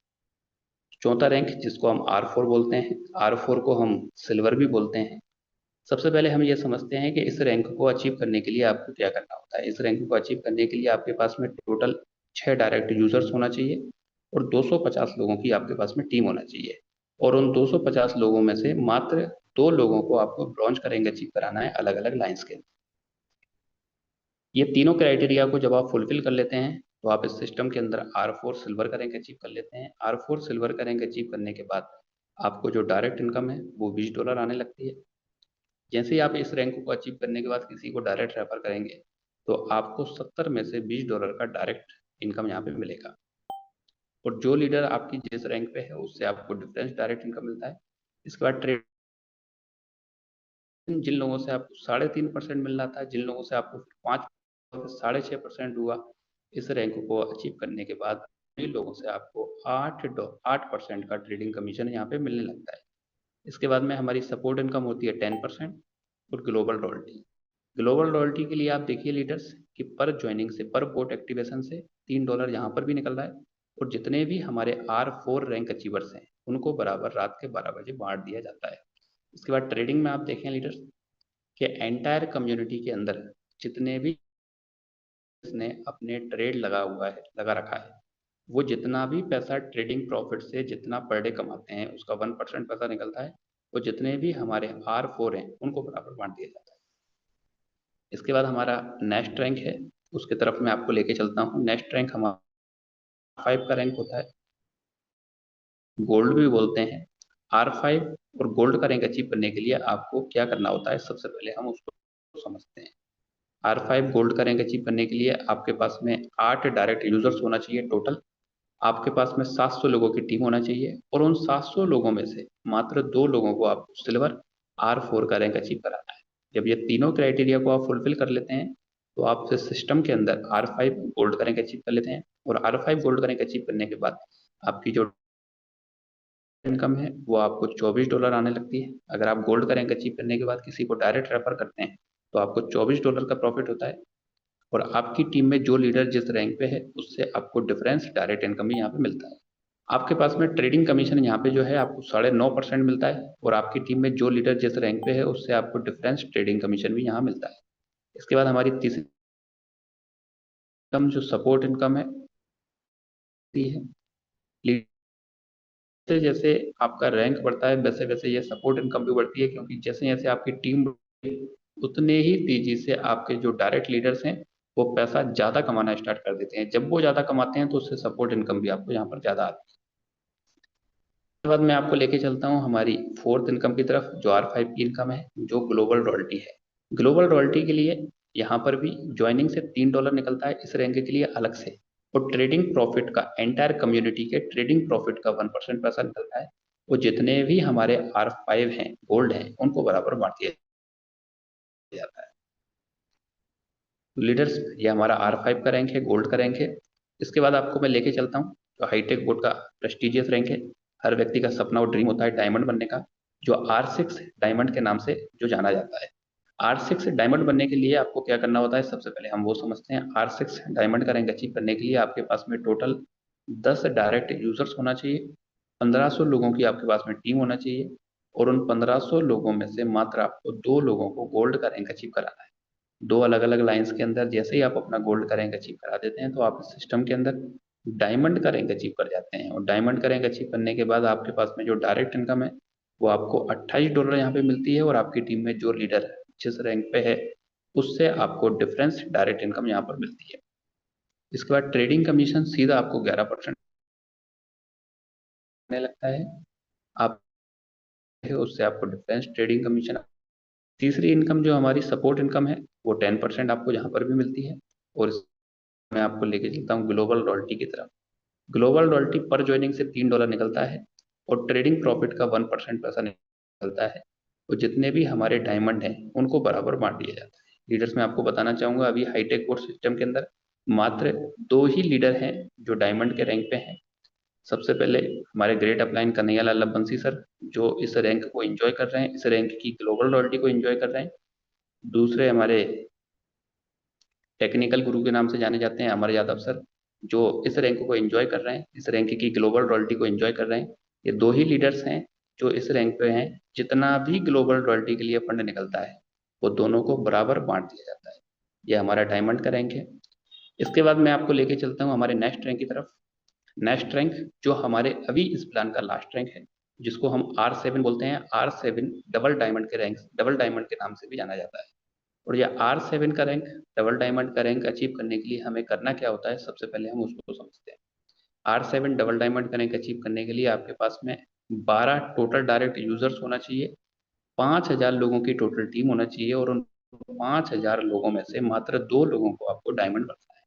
चौथा रैंक जिसको हम R4 बोलते हैं, R4 को हम सिल्वर भी बोलते हैं। सबसे पहले हम ये समझते हैं कि इस रैंक को अचीव करने के लिए आपको क्या करना होता है। इस रैंक को अचीव करने के लिए आपके पास में टोटल 6 डायरेक्ट यूजर्स होना चाहिए और 250 लोगों की आपके पास में टीम होना चाहिए। और उन 250 लोगों में से मात्र 2 लोगों को आपको ब्रॉन्ज का रैंक अचीव कराना है अलग अलग लाइन्स के। ये तीनों क्राइटेरिया को जब आप फुलफिल कर लेते हैं तो आप इस सिस्टम के अंदर R4 सिल्वर का रैंक अचीव कर लेते हैं। R4 सिल्वर का रैंक अचीव करने के बाद आपको जो डायरेक्ट इनकम है वो $20 आने लगती है। जैसे ही आप इस रैंक को अचीव करने के बाद किसी को डायरेक्ट रेफर करेंगे तो आपको 70 में से $20 का डायरेक्ट इनकम यहाँ पे मिलेगा। और जो लीडर आपकी जिस रैंक पे है उससे आपको डिफरेंस डायरेक्ट इनकम मिलता है। इसके बाद ट्रेड, जिन लोगों से आपको 3.5% मिल रहा था, जिन लोगों से आपको 5 6.5% हुआ, इस रैंक को अचीव करने के बाद उन्हीं लोगों से आपको 8% का ट्रेडिंग कमीशन यहाँ पे मिलने लगता है। इसके बाद में हमारी सपोर्ट इनकम होती है 10% और ग्लोबल रॉयल्टी के लिए आप देखिए लीडर्स कि पर ज्वाइनिंग से, पर बोट एक्टिवेशन से $3 यहाँ पर भी निकल रहा है। और जितने भी हमारे R4 रैंक अचीवर्स हैं उनको बराबर रात के 12 बजे बांट दिया जाता है। इसके बाद ट्रेडिंग में आप देखें लीडर्स कि एंटायर कम्युनिटी के अंदर जितने भी ने अपने ट्रेड लगा रखा है, वो जितना भी पैसा ट्रेडिंग प्रॉफिट से जितना पर डे कमाते हैं उसका 1% पैसा निकलता है और जितने भी हमारे R4 हैं उनको बराबर बांट दिया जाता है। इसके बाद हमारा नेक्स्ट रैंक है, उसके तरफ मैं आपको लेके चलता हूँ। नेक्स्ट रैंक हमारा 5 का रैंक होता है, गोल्ड भी बोलते हैं। R5 और गोल्ड का रैंक अचीव करने के लिए आपको क्या करना होता है, सबसे पहले हम उसको समझते हैं। R5 गोल्ड का रैंक अचीव करने के लिए आपके पास में 8 डायरेक्ट यूजर्स होना चाहिए टोटल। आपके पास में 700 लोगों की टीम होना चाहिए और उन 700 लोगों में से मात्र 2 लोगों को आपको सिल्वर R4 का रैंक अचीव कराना है। जब ये तीनों क्राइटेरिया को आप फुलफिल कर लेते हैं तो आप इस सिस्टम के अंदर R5 गोल्ड का रैंक अचीव कर लेते हैं। और R5 गोल्ड का रैंक अचीव करने के बाद आपकी जो इनकम है वो आपको $24 आने लगती है। अगर आप गोल्ड का रैंक अचीव करने के बाद किसी को डायरेक्ट रेफर करते हैं तो आपको $24 का प्रॉफिट होता है। और आपकी टीम में जो लीडर जिस रैंक पे है उससे आपको डिफरेंस डायरेक्ट इनकम भी यहाँ पे मिलता है। आपके पास में ट्रेडिंग कमीशन यहाँ पे जो है आपको 9.5% मिलता है, और आपकी टीम में जो लीडर जिस रैंक पे है उससे आपको डिफरेंस ट्रेडिंग कमीशन भी यहाँ मिलता है। इसके बाद हमारी तीसरी इनकम जो सपोर्ट इनकम है, जैसे जैसे आपका रैंक बढ़ता है वैसे वैसे ये सपोर्ट इनकम भी बढ़ती है, क्योंकि जैसे जैसे आपकी टीम उतने ही तेजी से आपके जो डायरेक्ट लीडर्स हैं वो पैसा ज्यादा कमाना स्टार्ट कर देते हैं। जब वो ज्यादा कमाते हैं तो उससे सपोर्ट इनकम भी आपको यहाँ पर ज्यादा आती है। उसके बाद मैं आपको लेके चलता हूँ हमारी फोर्थ इनकम की तरफ, जो R5 की इनकम है, जो ग्लोबल रॉयल्टी है। ग्लोबल रॉयल्टी के लिए यहाँ पर भी ज्वाइनिंग से $3 निकलता है इस रैंक के लिए अलग से, और ट्रेडिंग प्रॉफिट का एंटायर कम्युनिटी के ट्रेडिंग प्रॉफिट का 1% पैसा निकलता है। वो जितने भी हमारे R5 हैं, गोल्ड हैं, उनको बराबर बांट दिया जाता है। लीडर्स, ये हमारा R5 का रैंक है, गोल्ड का रैंक है। इसके बाद आपको मैं लेके चलता हूँ जो हाईटेक बोर्ड का प्रेस्टिजियस रैंक है। हर व्यक्ति का सपना और ड्रीम होता है डायमंड बनने का, जो R6 डायमंड के नाम से जो जाना जाता है। R6 डायमंड बनने के लिए आपको क्या करना होता है, सबसे पहले हम वो समझते हैं। R6 डायमंड का रैंक अचीव करने के लिए आपके पास में टोटल 10 डायरेक्ट यूजर्स होना चाहिए, 1500 लोगों की आपके पास में टीम होना चाहिए, और उन 1500 लोगों में से मात्र आपको 2 लोगों को गोल्ड का रैंक अचीव कराना है। 2 अलग अलग लाइंस के अंदर जैसे ही आप अपना गोल्ड का रैंक अचीव करा देते हैं तो आप इस सिस्टम के अंदर डायमंड का रैंक अचीव कर जाते हैं। और डायमंड का रैंक अचीव करने के बाद आपके पास में जो डायरेक्ट इनकम है वो आपको $28 यहाँ पे मिलती है, और आपकी टीम में जो लीडर जिस रैंक पे है उससे आपको डिफरेंस डायरेक्ट इनकम यहाँ पर मिलती है। इसके बाद ट्रेडिंग कमीशन सीधा आपको 11% लगता है, आप उससे आपको डिफरेंस ट्रेडिंग कमीशन। तीसरी इनकम जो हमारी सपोर्ट इनकम है वो 10% आपको यहाँ पर भी मिलती है। और मैं आपको लेके चलता हूँ ग्लोबल रॉयल्टी की तरफ। ग्लोबल रॉयल्टी पर ज्वाइनिंग से $3 निकलता है, और ट्रेडिंग प्रॉफिट का 1% पैसा निकलता है, और जितने भी हमारे डायमंड हैं उनको बराबर बांट दिया जाता है। लीडर्स, मैं आपको बताना चाहूंगा अभी हाईटेक बोर्ड सिस्टम के अंदर मात्र 2 ही लीडर हैं जो डायमंड के रैंक पे हैं। सबसे पहले हमारे ग्रेट अपलाइन कन्हैया लाल बंसी सर, जो इस रैंक को एंजॉय कर रहे हैं, इस रैंक की ग्लोबल रॉयल्टी को एंजॉय कर रहे हैं। दूसरे हमारे टेक्निकल गुरु के नाम से जाने जाते हैं अमर यादव सर, जो इस रैंक को एंजॉय कर रहे हैं, इस रैंक की ग्लोबल रॉयल्टी को एंजॉय कर रहे हैं। ये 2 ही लीडर्स हैं जो इस रैंक पे हैं। जितना भी ग्लोबल रॉयल्टी के लिए फंड निकलता है वो दोनों को बराबर बांट दिया जाता है। ये हमारा डायमंड का रैंक है। इसके बाद मैं आपको लेके चलता हूँ हमारे नेक्स्ट रैंक की तरफ। नेक्स्ट रैंक जो हमारे अभी इस प्लान का लास्ट रैंक है, जिसको हम R7 बोलते हैं। R7 डबल डायमंड के रैंक, डबल डायमंड के नाम से भी जाना जाता है। और ये R7 का रैंक, डबल डायमंड का रैंक अचीव करने के लिए हमें करना क्या होता है, सबसे पहले हम उसको समझते हैं। R7 डबल डायमंड का रैंक अचीव करने के लिए आपके पास में 12 टोटल डायरेक्ट यूजर्स होना चाहिए, 5000 लोगों की टोटल टीम होना चाहिए, और उन 5000 लोगों में से मात्र 2 लोगों को आपको डायमंड बनना है।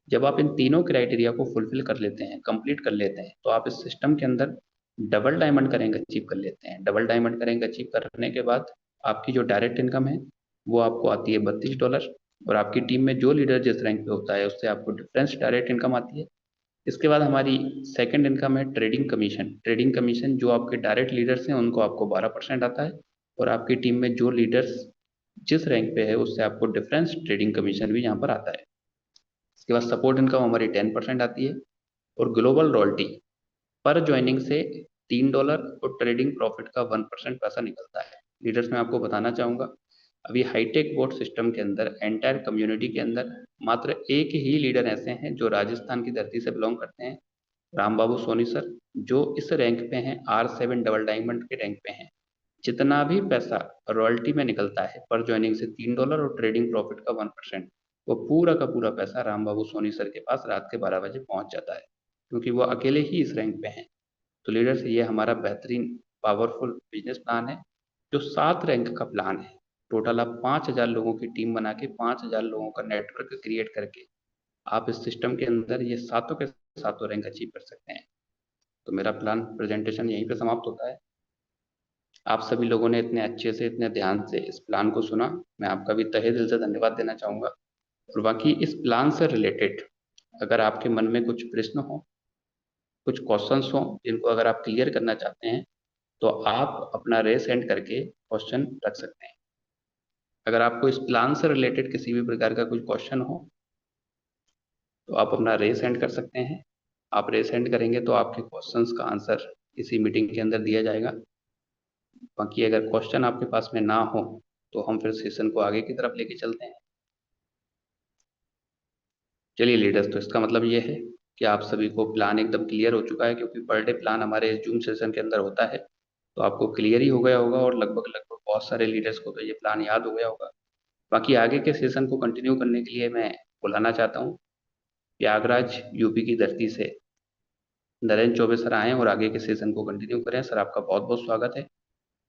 जब आप इन तीनों क्राइटेरिया को फुलफिल कर लेते हैं, कंप्लीट कर लेते हैं, तो आप इस सिस्टम के अंदर डबल डायमंड का रैंक अचीव कर लेते हैं। डबल डायमंड का रैंक अचीव करने के बाद आपकी जो डायरेक्ट इनकम है वो आपको आती है $32, और आपकी टीम में जो लीडर जिस रैंक पे होता है उससे आपको डिफरेंस डायरेक्ट इनकम आती है। इसके बाद हमारी सेकंड इनकम है ट्रेडिंग कमीशन। ट्रेडिंग कमीशन जो आपके डायरेक्ट लीडर्स हैं उनको आपको 12% आता है, और आपकी टीम में जो लीडर्स जिस रैंक पे है उससे आपको डिफरेंस ट्रेडिंग कमीशन भी यहाँ पर आता है। इसके बाद सपोर्ट इनकम हमारी 10% आती है, और ग्लोबल रॉयल्टी पर ज्वाइनिंग से $3 और ट्रेडिंग प्रॉफिट का 1% पैसा निकलता है। लीडर्स, मैं आपको बताना चाहूंगा अभी हाईटेक बोर्ड सिस्टम के अंदर एंटायर कम्युनिटी के अंदर मात्र एक ही लीडर ऐसे हैं जो राजस्थान की धरती से बिलोंग करते हैं, राम बाबू सोनी सर, जो इस रैंक पे हैं, R7 डबल डायमंड के रैंक पे हैं। जितना भी पैसा रॉयल्टी में निकलता है पर ज्वाइनिंग से $3 और ट्रेडिंग प्रॉफिट का 1%, वो पूरा का पूरा पैसा राम बाबू सोनी सर के पास रात के 12 बजे पहुंच जाता है, क्योंकि वो अकेले ही इस रैंक पे हैं। तो लीडर्स, ये हमारा बेहतरीन पावरफुल बिजनेस प्लान है, जो 7 रैंक का प्लान है। टोटल आप 5000 लोगों की टीम बना के 5000 लोगों का नेटवर्क क्रिएट करके आप इस सिस्टम के अंदर ये सातों के सातों रैंक अचीव कर सकते हैं। तो मेरा प्लान प्रेजेंटेशन यहीं पे समाप्त होता है। आप सभी लोगों ने इतने अच्छे से, इतने ध्यान से इस प्लान को सुना, मैं आपका भी तहे दिल से धन्यवाद देना चाहूंगा। और बाकी इस प्लान से रिलेटेड अगर आपके मन में कुछ प्रश्न हो, कुछ क्वेश्चंस हो जिनको अगर आप क्लियर करना चाहते हैं, तो आप अपना रेस एंड करके क्वेश्चन रख सकते हैं। अगर आपको इस प्लान से रिलेटेड किसी भी प्रकार का कुछ क्वेश्चन हो तो आप अपना रेस हैंड कर सकते हैं। आप रेस हैंड करेंगे तो आपके क्वेश्चंस का आंसर इसी मीटिंग के अंदर दिया जाएगा। बाकी अगर क्वेश्चन आपके पास में ना हो तो हम फिर सेशन को आगे की तरफ लेके चलते हैं। चलिए लीडर्स, तो इसका मतलब ये है कि आप सभी को प्लान एकदम क्लियर हो चुका है, क्योंकि पर डे प्लान हमारे जूम सेशन के अंदर होता है, तो आपको क्लियर ही हो गया होगा और लगभग लगभग बहुत सारे लीडर्स को तो ये प्लान याद हो गया होगा। बाकी आगे के सेशन को कंटिन्यू करने के लिए मैं बुलाना चाहता हूँ प्रयागराज यूपी की धरती से नरेंद्र चौबे सर आएँ और आगे के सेशन को कंटिन्यू करें। सर आपका बहुत बहुत स्वागत है,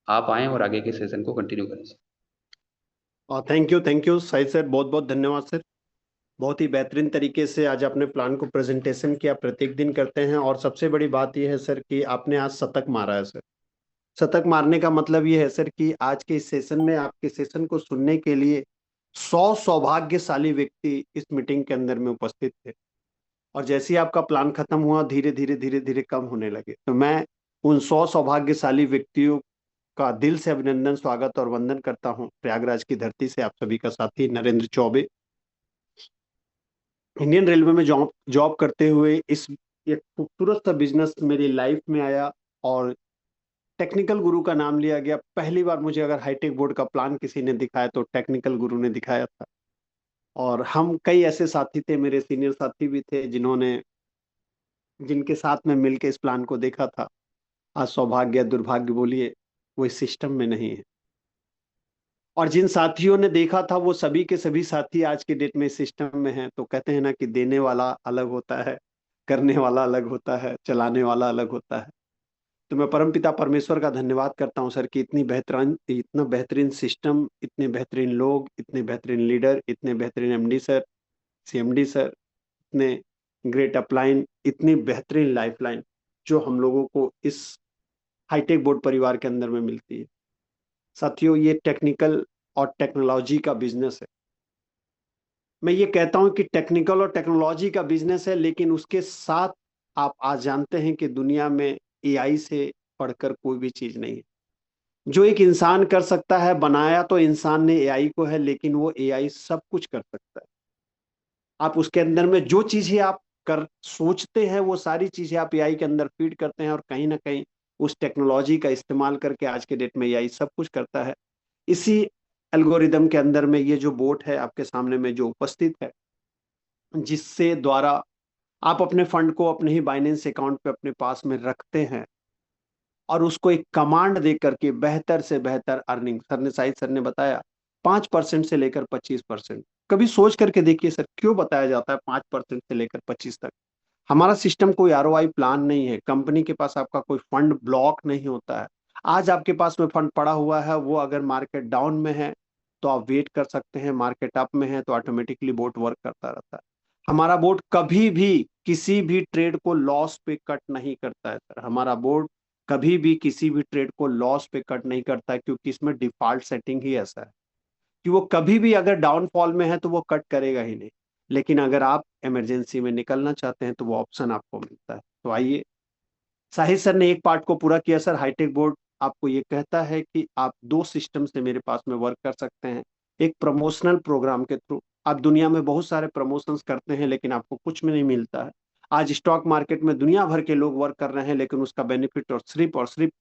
आप आएँ और आगे के सेशन को कंटिन्यू करें sir. Thank you Sahil sir, बहुत बहुत धन्यवाद सर। बहुत ही बेहतरीन तरीके से आज आपने प्लान को प्रेजेंटेशन किया, प्रत्येक दिन करते हैं। और सबसे बड़ी बात यह है सर कि आपने आज शतक मारा है सर। शतक मारने का मतलब ये है सर कि आज के इस सेशन में, आपके सेशन को सुनने के लिए 100 सौभाग्यशाली व्यक्ति इस मीटिंग के अंदर में उपस्थित थे। और जैसे ही आपका प्लान खत्म हुआ, धीरे धीरे धीरे धीरे कम होने लगे। तो मैं उन 100 सौभाग्यशाली व्यक्तियों का दिल से अभिनंदन, स्वागत और वंदन करता हूं। प्रयागराज की धरती से आप सभी का साथी नरेंद्र चौबे, इंडियन रेलवे में जॉब करते हुए इस एक खूबसूरत सा बिजनेस मेरी लाइफ में आया और टेक्निकल गुरु का नाम लिया गया। पहली बार मुझे अगर हाईटेक बोर्ड का प्लान किसी ने दिखाया तो टेक्निकल गुरु ने दिखाया था। और हम कई ऐसे साथी थे, मेरे सीनियर साथी भी थे, जिनके साथ में मिलकर इस प्लान को देखा था। आज सौभाग्य दुर्भाग्य बोलिए, वो इस सिस्टम में नहीं है। और जिन साथियों ने देखा था वो सभी के सभी साथी आज के डेट में इस सिस्टम में हैं। तो कहते हैं ना कि देने वाला अलग होता है, करने वाला अलग होता है, चलाने वाला अलग होता है। तो मैं परमपिता परमेश्वर का धन्यवाद करता हूं सर कि इतना बेहतरीन सिस्टम, इतने बेहतरीन लोग, इतने बेहतरीन लीडर, इतने बेहतरीन एमडी सर, सीएमडी सर, इतने ग्रेट अपलाइन, इतनी बेहतरीन लाइफलाइन जो हम लोगों को इस हाईटेक बोर्ड परिवार के अंदर में मिलती है। साथियों, ये टेक्निकल और टेक्नोलॉजी का बिजनेस है। मैं ये कहता हूं कि टेक्निकल और टेक्नोलॉजी का बिजनेस है, लेकिन उसके साथ आप आज जानते हैं कि दुनिया में एआई से पढ़कर कोई भी चीज नहीं है। जो एक इंसान कर सकता है, बनाया तो इंसान ने एआई को है, लेकिन वो एआई सब कुछ कर सकता है। आप उसके अंदर में जो चीजें आप कर सोचते हैं, वो सारी चीजें आप एआई के अंदर फीड करते हैं और कहीं ना कहीं उस टेक्नोलॉजी का इस्तेमाल करके आज के डेट में एआई सब कुछ करता है। इसी एल्गोरिदम के अंदर में ये जो बोट है आपके सामने में जो उपस्थित है, जिससे द्वारा आप अपने फंड को अपने ही बाइनेंस अकाउंट पे अपने पास में रखते हैं और उसको एक कमांड दे करके बेहतर से बेहतर अर्निंग, साहिद सर ने बताया 5% से लेकर 25%। कभी सोच करके देखिए सर, क्यों बताया जाता है 5% से लेकर 25 तक? हमारा सिस्टम कोई आरओआई प्लान नहीं है, कंपनी के पास आपका कोई फंड ब्लॉक नहीं होता है। आज आपके पास में फंड पड़ा हुआ है, वो अगर मार्केट डाउन में है तो आप वेट कर सकते हैं, मार्केट अप में है तो ऑटोमेटिकली बोट वर्क करता रहता है। हमारा बोर्ड कभी भी किसी भी ट्रेड को लॉस पे कट नहीं करता है सर। हमारा बोर्ड कभी भी किसी भी ट्रेड को लॉस पे कट नहीं करता है, क्योंकि इसमें डिफॉल्ट सेटिंग ही ऐसा है कि वो कभी भी अगर डाउनफॉल में है तो वो कट करेगा ही नहीं। लेकिन अगर आप इमरजेंसी में निकलना चाहते हैं तो वो ऑप्शन आपको मिलता है। तो आइए, साहिद सर ने एक पार्ट को पूरा किया सर। हाईटेक बोर्ड आपको ये कहता है कि आप दो सिस्टम से मेरे पास में वर्क कर सकते हैं। एक प्रमोशनल प्रोग्राम के थ्रू, आप दुनिया में बहुत सारे प्रमोशंस करते हैं लेकिन आपको कुछ में नहीं मिलता है। आज स्टॉक मार्केट में दुनिया भर के लोग वर्क कर रहे हैं, लेकिन उसका बेनिफिट और सिर्फ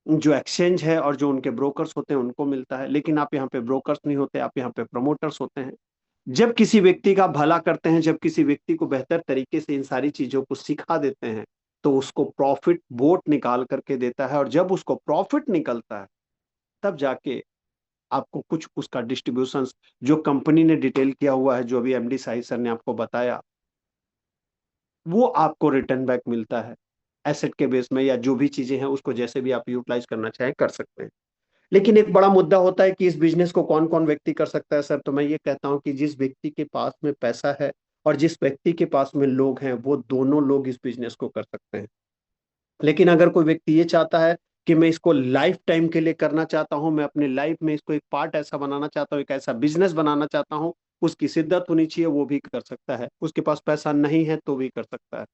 जो एक्सचेंज है और जो उनके ब्रोकर्स होते हैं उनको मिलता है। लेकिन आप यहाँ पे ब्रोकर्स नहीं होते, आप यहाँ पे प्रमोटर्स होते हैं। जब किसी व्यक्ति का भला करते हैं, जब किसी व्यक्ति को बेहतर तरीके से इन सारी चीजों को सिखा देते हैं, तो उसको प्रॉफिट बोट निकाल करके देता है। और जब उसको प्रॉफिट निकलता है तब जाके आपको कुछ उसका डिस्ट्रीब्यूशन, जो कंपनी ने डिटेल किया हुआ है, जो अभी एमडी साहिद सर ने आपको बताया, वो आपको रिटर्न बैक मिलता है एसेट के बेस में, या जो भी चीजें हैं उसको जैसे भी आप यूटिलाइज करना चाहें कर सकते हैं। लेकिन एक बड़ा मुद्दा होता है कि इस बिजनेस को कौन कौन व्यक्ति कर सकता है सर। तो मैं ये कहता हूं कि जिस व्यक्ति के पास में पैसा है और जिस व्यक्ति के पास में लोग हैं, वो दोनों लोग इस बिजनेस को कर सकते हैं। लेकिन अगर कोई व्यक्ति ये चाहता है कि मैं इसको लाइफ टाइम के लिए करना चाहता हूं, मैं अपने लाइफ में इसको एक पार्ट ऐसा बनाना चाहता हूं, एक ऐसा बिजनेस बनाना चाहता हूं, उसकी शिद्दत होनी चाहिए, वो भी कर सकता है। उसके पास पैसा नहीं है तो भी कर सकता है।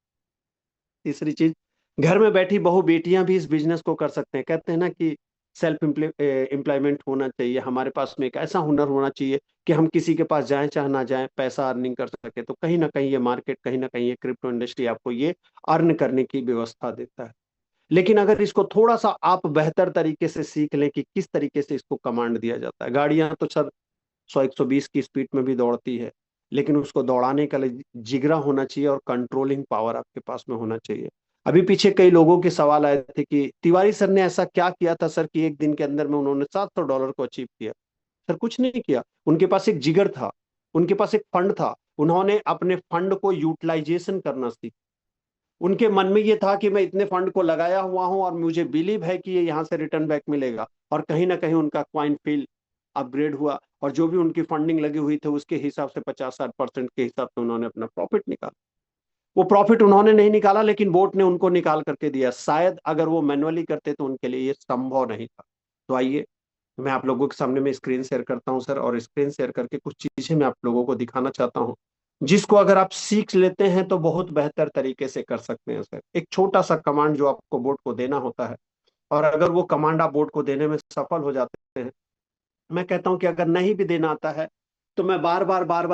तीसरी चीज, घर में बैठी बहु बेटियां भी इस बिजनेस को कर सकते हैं। कहते हैं ना कि सेल्फ एम्प्लॉयमेंट होना चाहिए, हमारे पास में एक ऐसा हुनर होना चाहिए कि हम किसी के पास जाएं चाहे ना जाएं, पैसा अर्निंग कर सके। तो कहीं ना कहीं ये मार्केट, कहीं ना कहीं ये क्रिप्टो इंडस्ट्री आपको ये अर्न करने की व्यवस्था देता है। लेकिन अगर इसको थोड़ा सा आप बेहतर तरीके से सीख लें कि किस तरीके से इसको कमांड दिया जाता है। गाड़ियां तो सर 100-120 की स्पीड में भी दौड़ती है, लेकिन उसको दौड़ाने का लिए जिगरा होना चाहिए और कंट्रोलिंग पावर आपके पास में होना चाहिए। अभी पीछे कई लोगों के सवाल आए थे कि तिवारी सर ने ऐसा क्या किया था सर कि एक दिन के अंदर में उन्होंने $700 को अचीव किया। सर कुछ नहीं किया, उनके पास एक जिगर था, उनके पास एक फंड था, उन्होंने अपने फंड को यूटिलाइजेशन करना सीखा। उनके मन में ये था कि मैं इतने फंड को लगाया हुआ हूं और मुझे बिलीव है कि ये यहाँ से रिटर्न बैक मिलेगा, और कहीं ना कहीं उनका क्वाइन फील्ड अपग्रेड हुआ, और जो भी उनकी फंडिंग लगी हुई थी उसके हिसाब से 50-60% के हिसाब से उन्होंने अपना प्रॉफिट निकाला। वो प्रॉफिट उन्होंने नहीं निकाला, लेकिन बोट ने उनको निकाल करके दिया। शायद अगर वो मैनुअली करते तो उनके लिए ये संभव नहीं था। तो आइए मैं आप लोगों के सामने में स्क्रीन शेयर करता हूं सर, और स्क्रीन शेयर करके कुछ चीजें मैं आप लोगों को दिखाना चाहता हूं, जिसको अगर आप सीख लेते हैं तो बहुत बेहतर तरीके से कर सकते हैं सर। एक छोटा सा कमांड जो आपको बोर्ड को देना होता है, और अगर वो कमांड आप बोर्ड को देने में सफल हो जाते हैं, मैं कहता हूं कि अगर नहीं भी देना आता है तो मैं बार बार